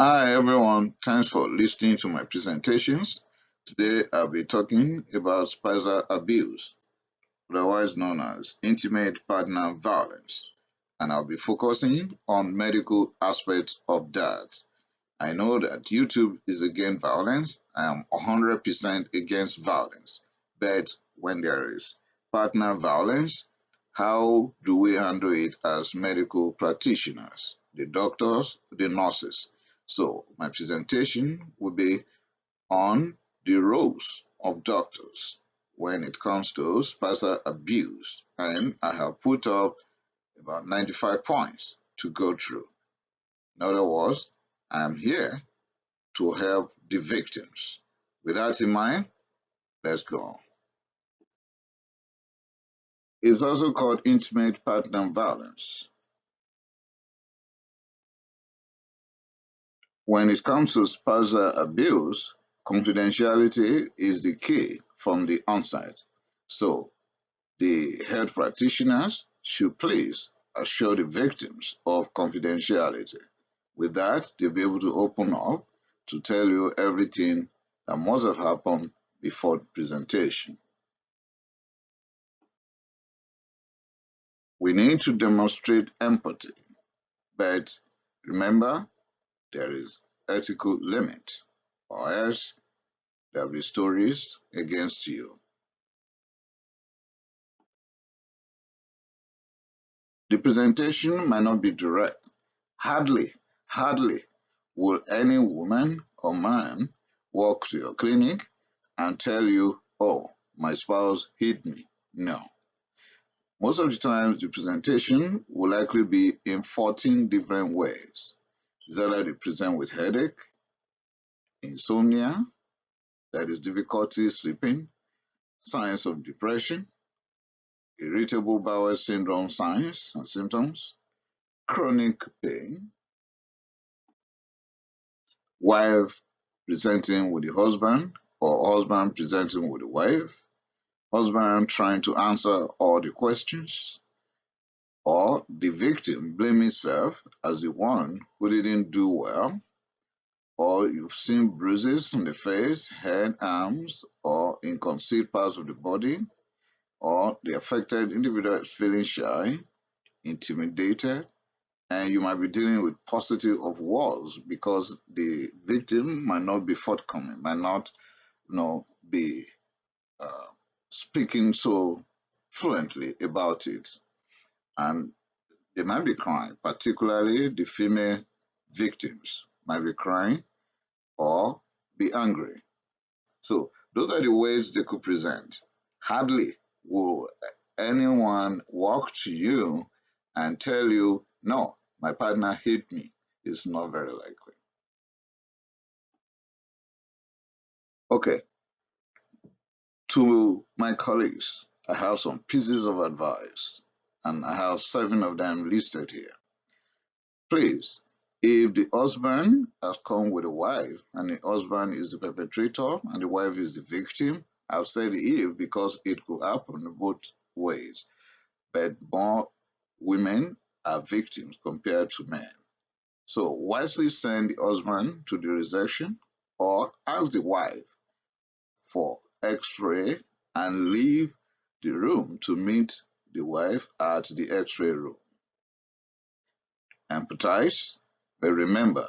Hi everyone, thanks for listening to my presentations. Today I'll be talking about spousal abuse, otherwise known as intimate partner violence, and I'll be focusing on medical aspects of that. I know that YouTube is against violence. I am 100% against violence. But when there is partner violence, how do we handle it as medical practitioners, the doctors, the nurses? So, my presentation will be on the roles of doctors when it comes to spousal abuse, and I have put up about 95 points to go through. In other words, I am here to help the victims. With that in mind, let's go on. It's also called intimate partner violence. When it comes to spousal abuse, confidentiality is the key from the onset. So, the health practitioners should please assure the victims of confidentiality. With that, they'll be able to open up to tell you everything that must have happened before the presentation. We need to demonstrate empathy, but remember, there is ethical limit, or else there'll be stories against you. The presentation might not be direct. Hardly will any woman or man walk to your clinic and tell you, oh, my spouse hit me. No. Most of the times, the presentation will likely be in 14 different ways. It's either they present with headache, insomnia, that is difficulty sleeping, signs of depression, irritable bowel syndrome signs and symptoms, chronic pain, wife presenting with the husband or husband presenting with the wife, husband trying to answer all the questions, or the victim blaming himself as the one who didn't do well, or you've seen bruises on the face, head, arms, or in concealed parts of the body, or the affected individual is feeling shy, intimidated, and you might be dealing with paucity of words because the victim might not be forthcoming, might not be speaking so fluently about it. And they might be crying, particularly the female victims might be crying or be angry. So those are the ways they could present. Hardly will anyone walk to you and tell you, no, my partner hit me. It's not very likely. Okay, to my colleagues, I have some pieces of advice, and I have 7 of them listed here. Please, if the husband has come with a wife and the husband is the perpetrator and the wife is the victim, I've said if because it could happen both ways, but more women are victims compared to men. So wisely send the husband to the reception or ask the wife for x-ray and leave the room to meet the wife at the x-ray room. Empathize, but remember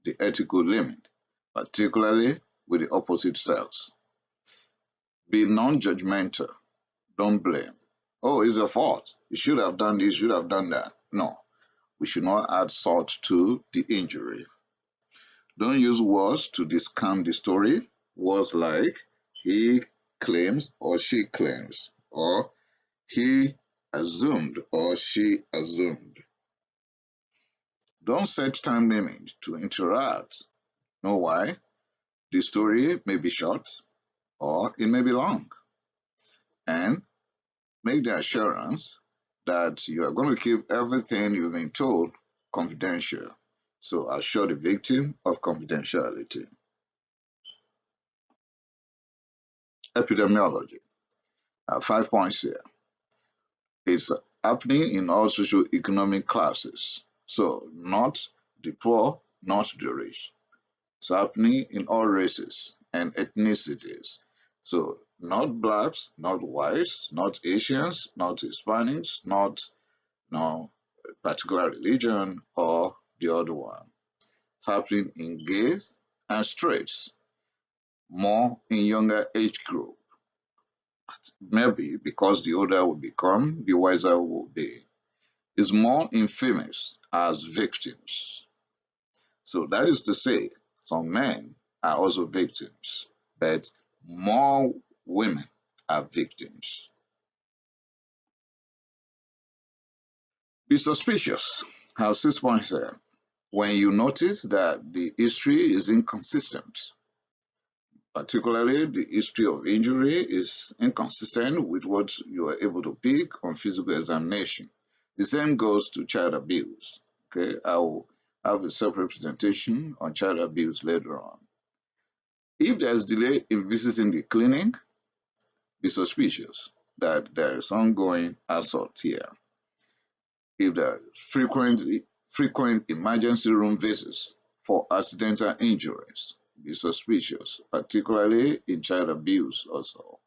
the ethical limit, particularly with the opposite sex. Be non-judgemental. Don't blame. Oh, it's your fault. You should have done this, you should have done that. No, we should not add salt to the injury. Don't use words to discount the story. Words like he claims or she claims, or he assumed or she assumed. Don't set time limit to interact. Know why? The story may be short or it may be long. And make the assurance that you are going to keep everything you've been told confidential. So assure the victim of confidentiality. Epidemiology. 5 points here. It's happening in all socio-economic classes. So not the poor, not the race. It's happening in all races and ethnicities. So not blacks, not whites, not Asians, not Hispanics, not no particular religion or the other one. It's happening in gays and straights, more in younger age group. Maybe because the older we become, the wiser we will be. It's more in females as victims. So that is to say, some men are also victims, but more women are victims. Be suspicious. I have 6 points here. When you notice that the history is inconsistent, particularly the history of injury is inconsistent with what you are able to pick on physical examination. The same goes to child abuse. Okay, I will have a separate presentation on child abuse later on. If there is delay in visiting the clinic, be suspicious that there is ongoing assault here. If there are frequent emergency room visits for accidental injuries, be suspicious, particularly in child abuse also.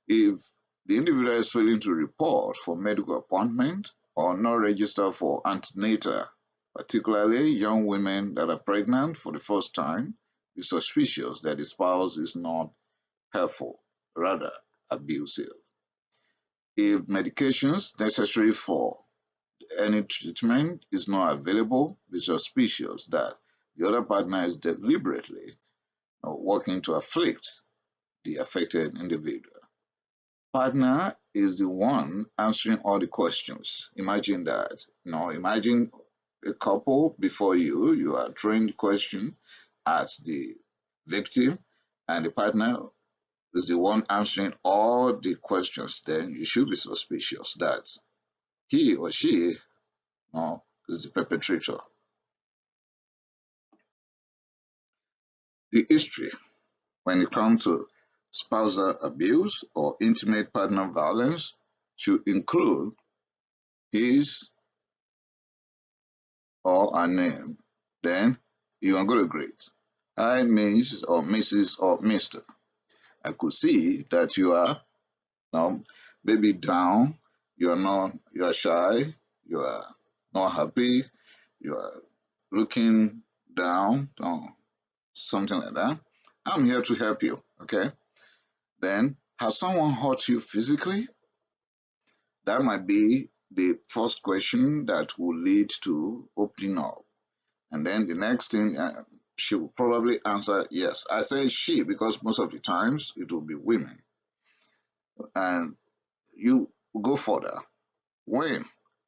If the individual is failing to report for medical appointment or not register for antenatal, particularly young women that are pregnant for the first time, be suspicious that the spouse is not helpful, rather abusive. If medications necessary for any treatment is not available, be suspicious that the other partner is deliberately working to afflict the affected individual. Partner is the one answering all the questions. Imagine that. Imagine a couple before you are throwing the question at the victim, and the partner is the one answering all the questions. Then you should be suspicious that he or she is the perpetrator. The history when it comes to spousal abuse or intimate partner violence should include his or her name. Then you are going to greet. Hi, Miss or Mrs. or Mr. I could see that you are now maybe down, you are shy, you are not happy, you are looking down, something like that. I'm here to help you, okay? Then, has someone hurt you physically? That might be the first question that will lead to opening up. And then the next thing, she will probably answer yes. I say she because most of the times it will be women. And you go further. When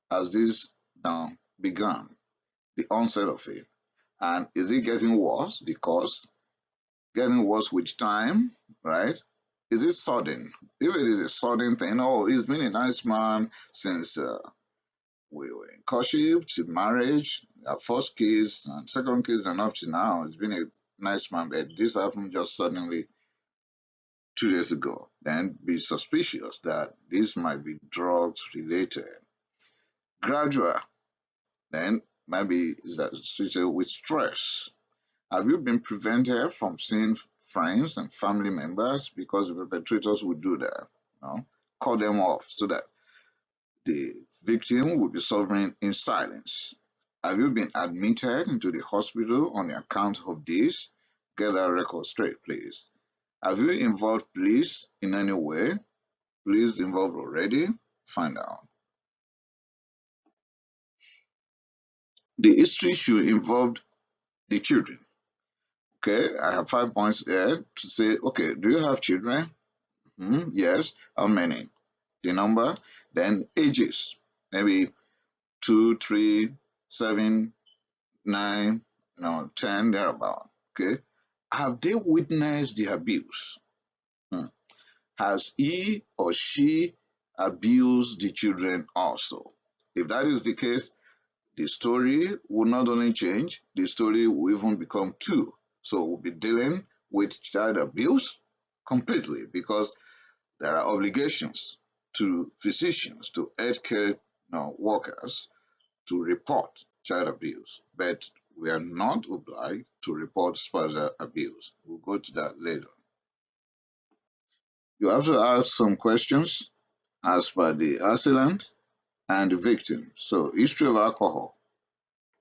has this begun? The onset of it. And is it getting worse? The cause? Getting worse with time, right? Is it sudden? If it is a sudden thing, he's been a nice man since we were in courtship to marriage, our first kids and second kids, and up to now, it's been a nice man, but this happened just suddenly 2 days ago. Then be suspicious that this might be drugs related. Gradual, then maybe is associated with stress. Have you been prevented from seeing friends and family members because the perpetrators would do that? Call them off so that the victim will be suffering in silence. Have you been admitted into the hospital on account of this? Get that record straight, please. Have you involved police in any way? Police involved already? Find out. The history should involve the children. Okay, I have 5 points here to say, okay, do you have children? Yes. How many? The number. Then ages. Maybe 2, 3, 7, 9, 10, thereabout. Okay. Have they witnessed the abuse? Has he or she abused the children also? If that is the case, the story will not only change, the story will even become two. So we'll be dealing with child abuse completely because there are obligations to physicians, to healthcare workers to report child abuse. But we are not obliged to report spousal abuse. We'll go to that later. You have to ask some questions as per the assailant and the victim. So, history of alcohol,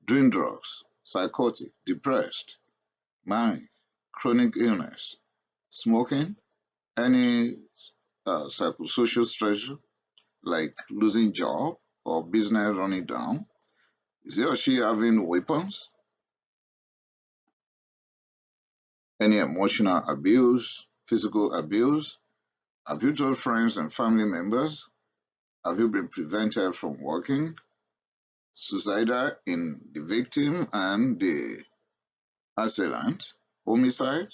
doing drugs, psychotic, depressed, manic, chronic illness, smoking, any psychosocial stress like losing job or business running down. Is he or she having weapons? Any emotional abuse, physical abuse? Have you told friends and family members? Have you been prevented from working? Suicidal in the victim and the assailant, homicide,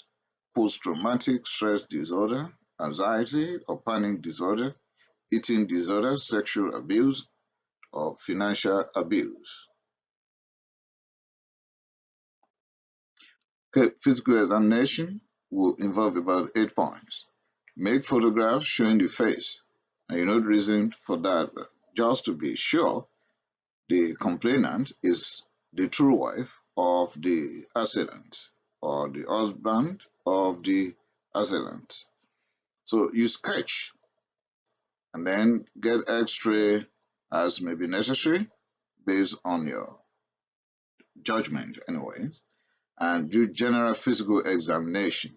post-traumatic stress disorder, anxiety or panic disorder, eating disorder, sexual abuse, or financial abuse. Okay, physical examination will involve about 8 points. Make photographs showing the face. And you know the reason for that, just to be sure the complainant is the true wife of the assailant or the husband of the assailant. So you sketch and then get x-ray as may be necessary based on your judgment anyways, and do general physical examination.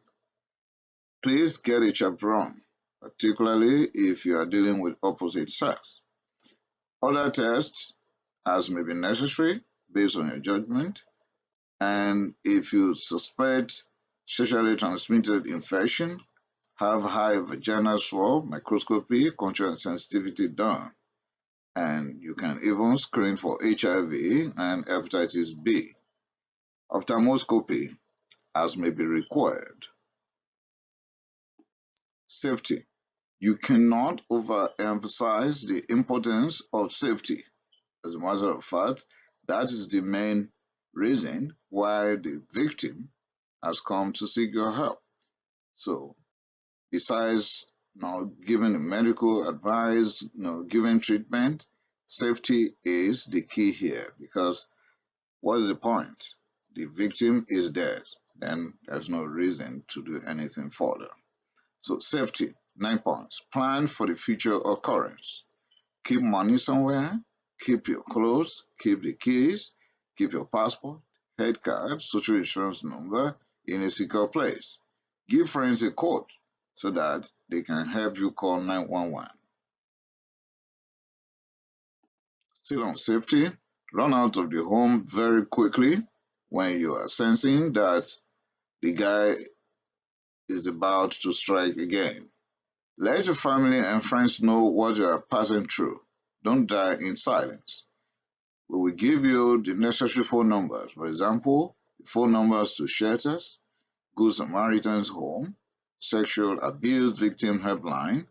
Please get a chaperone, particularly if you are dealing with opposite sex. Other tests as may be necessary based on your judgment, and if you suspect sexually transmitted infection, have high vaginal swab, microscopy, culture and sensitivity done. And you can even screen for HIV and hepatitis B. Ophthalmoscopy as may be required. Safety. You cannot overemphasize the importance of safety. As a matter of fact, that is the main reason why the victim has come to seek your help. So, besides giving medical advice, giving treatment, safety is the key here, because what is the point? The victim is dead, then there's no reason to do anything further. So safety, 9 points. Plan for the future occurrence. Keep money somewhere, keep your clothes, keep the keys, keep your passport, head card, social insurance number in a secure place. Give friends a code so that they can help you call 911. Still on safety, run out of the home very quickly when you are sensing that the guy is about to strike again. Let your family and friends know what you are passing through. Don't die in silence. We will give you the necessary phone numbers. For example, phone numbers to shelters, Good Samaritan's Home, Sexual Abuse Victim Helpline,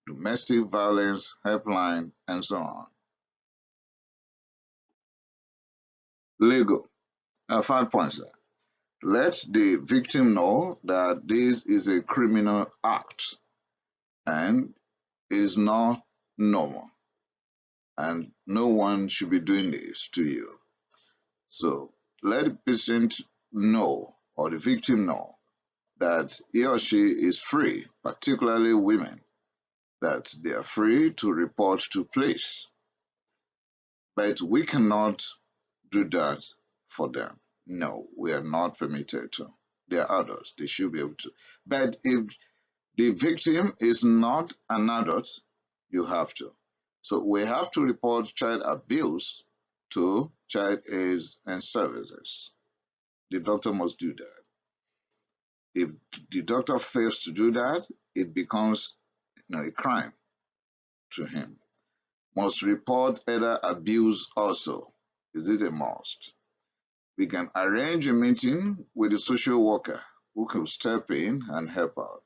Domestic Violence Helpline, and so on. Legal. 5 points there. Let the victim know that this is a criminal act and is not normal, and no one should be doing this to you. So let the patient know, or the victim know, that he or she is free, particularly women, that they are free to report to police. But we cannot do that for them. No, we are not permitted to. They are adults, they should be able to. But if the victim is not an adult, you have to. So we have to report child abuse to Child Aids and Services. The doctor must do that. If the doctor fails to do that, it becomes a crime to him. Must report either abuse also. Is it a must? We can arrange a meeting with the social worker who can step in and help out.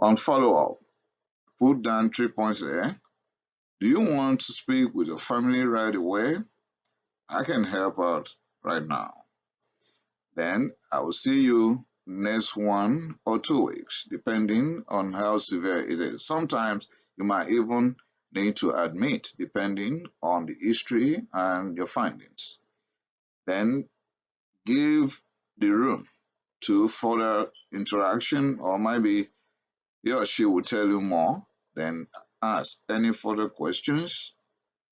On follow-up, put down 3 points there. Do you want to speak with your family right away? I can help out right now. Then I will see you next 1 or 2 weeks, depending on how severe it is. Sometimes you might even need to admit depending on the history and your findings. Then give the room to further interaction, or maybe he or she will tell you more. Then ask any further questions,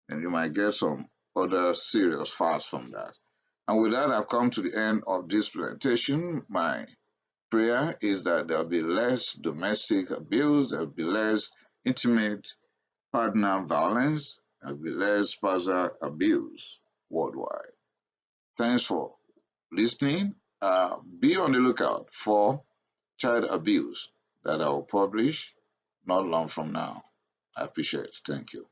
and you might get some other serious facts from that. And with that, I've come to the end of this presentation. My prayer is that there'll be less domestic abuse, there'll be less intimate partner violence, there'll be less spousal abuse worldwide. Thanks for listening. Be on the lookout for child abuse that I will publish not long from now. I appreciate it. Thank you.